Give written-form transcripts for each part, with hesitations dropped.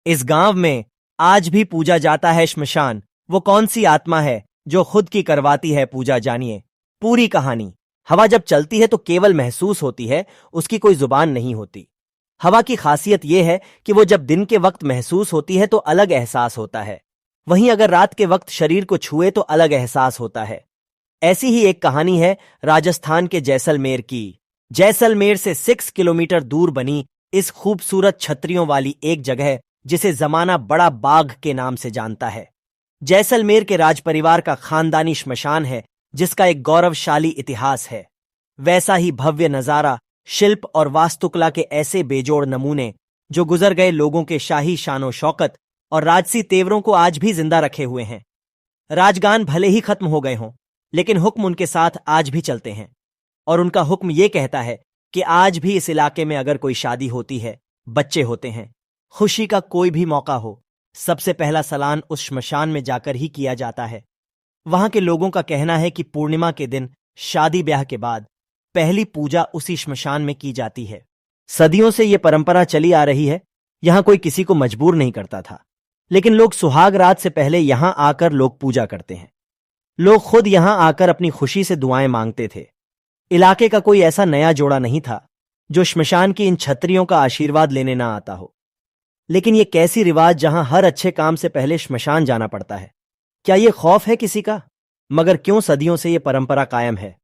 इस गांव में आज भी पूजा जाता है श्मशान। वो कौन सी आत्मा है जो खुद की करवाती है पूजा, जानिए पूरी कहानी। हवा जब चलती है तो केवल महसूस होती है, उसकी कोई जुबान नहीं होती। हवा की खासियत यह है कि वो जब दिन के वक्त महसूस होती है तो अलग एहसास होता है, वहीं अगर रात के वक्त शरीर को छुए तो अलग एहसास होता है। ऐसी ही एक कहानी है राजस्थान के जैसलमेर की। जैसलमेर से 6 किलोमीटर दूर बनी इस खूबसूरत छतरियों वाली एक जगह जिसे जमाना बड़ा बाघ के नाम से जानता है। जैसलमेर के राज परिवार का खानदानी श्मशान है जिसका एक गौरवशाली इतिहास है। वैसा ही भव्य नजारा, शिल्प और वास्तुकला के ऐसे बेजोड़ नमूने जो गुजर गए लोगों के शाही शानो शौकत और राजसी तेवरों को आज भी जिंदा रखे हुए हैं। राजगान भले ही खत्म हो गए हों, लेकिन हुक्म उनके साथ आज भी चलते हैं। और उनका हुक्म यह कहता है कि आज भी इस इलाके में अगर कोई शादी होती है, बच्चे होते हैं, खुशी का कोई भी मौका हो, सबसे पहला सलान उस श्मशान में जाकर ही किया जाता है। वहां के लोगों का कहना है कि पूर्णिमा के दिन शादी ब्याह के बाद पहली पूजा उसी श्मशान में की जाती है। सदियों से यह परंपरा चली आ रही है। यहां कोई किसी को मजबूर नहीं करता था, लेकिन लोग सुहाग रात से पहले यहां आकर लोग पूजा करते हैं। लोग खुद यहां आकर अपनी खुशी से दुआएं मांगते थे। इलाके का कोई ऐसा नया जोड़ा नहीं था जो श्मशान की इन छतरियों का आशीर्वाद लेने ना आता हो। लेकिन यह कैसी रिवाज जहां हर अच्छे काम से पहले श्मशान जाना पड़ता है। क्या यह खौफ है किसी का? मगर क्यों सदियों से यह परंपरा कायम है?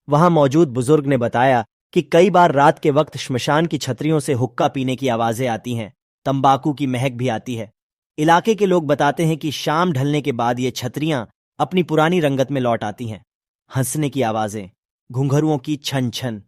वहां मौजूद बुजुर्ग ने बताया कि कई बार रात के वक्त श्मशान की छतरियों से हुक्का पीने की आवाजें आती हैं, तंबाकू की महक भी आती है। इलाके के लोग बताते हैं कि शाम ढलने के बाद ये छतरियां अपनी पुरानी रंगत में लौट आती हैं। हंसने की आवाजें, घुंघरुओं की छन छन।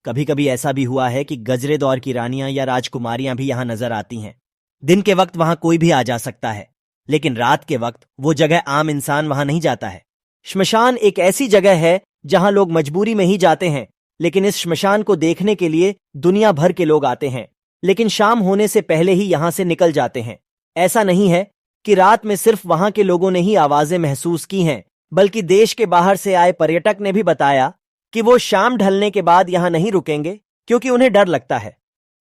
कभी कभी ऐसा भी हुआ है कि गजरे दौर की रानियां या राजकुमारियां भी यहां नजर आती हैं। दिन के वक्त वहां कोई भी आ जा सकता है, लेकिन रात के वक्त वो जगह आम इंसान वहां नहीं जाता है। श्मशान एक ऐसी जगह है जहां लोग मजबूरी में ही जाते हैं, लेकिन इस श्मशान को देखने के लिए दुनिया भर के लोग आते हैं, लेकिन शाम होने से पहले ही यहां से निकल जाते हैं। ऐसा नहीं है कि रात में सिर्फ वहां के लोगों ने ही आवाजें महसूस की हैं, बल्कि देश के बाहर से आए पर्यटक ने भी बताया कि वो शाम ढलने के बाद यहां नहीं रुकेंगे क्योंकि उन्हें डर लगता है।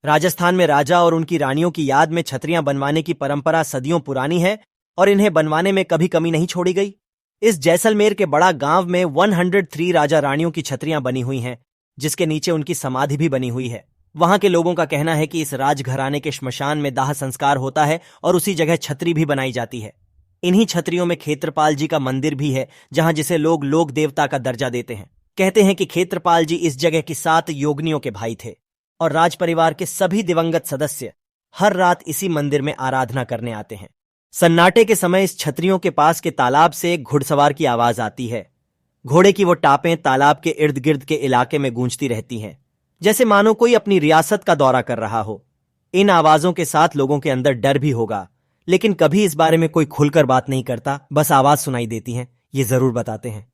राजस्थान में राजा और उनकी रानियों की याद में छतरियां बनवाने की परंपरा सदियों पुरानी है और इन्हें बनवाने में कभी कमी नहीं छोड़ी गई। इस जैसलमेर के बड़ा गांव में 103 राजा रानियों की छतरियां बनी हुई हैं, जिसके नीचे उनकी समाधि भी बनी हुई है। वहां के लोगों का कहना है कि इस राजघराने के श्मशान में दाह संस्कार होता है और उसी जगह छतरी भी बनाई जाती है। इन्हीं छतरियों में क्षेत्रपाल जी का मंदिर भी है, जहां जिसे लोग लोक देवता का दर्जा देते हैं। कहते हैं कि क्षेत्रपाल जी इस जगह की 7 योगिनियों के भाई थे और राज परिवार के सभी दिवंगत सदस्य हर रात इसी मंदिर में आराधना करने आते हैं। सन्नाटे के समय इस छतरियों के पास के तालाब से एक घुड़सवार की आवाज आती है। घोड़े की वो टापें तालाब के इर्द गिर्द के इलाके में गूंजती रहती हैं, जैसे मानो कोई अपनी रियासत का दौरा कर रहा हो। इन आवाजों के साथ लोगों के अंदर डर भी होगा, लेकिन कभी इस बारे में कोई खुलकर बात नहीं करता, बस आवाज सुनाई देती है, ये जरूर बताते हैं।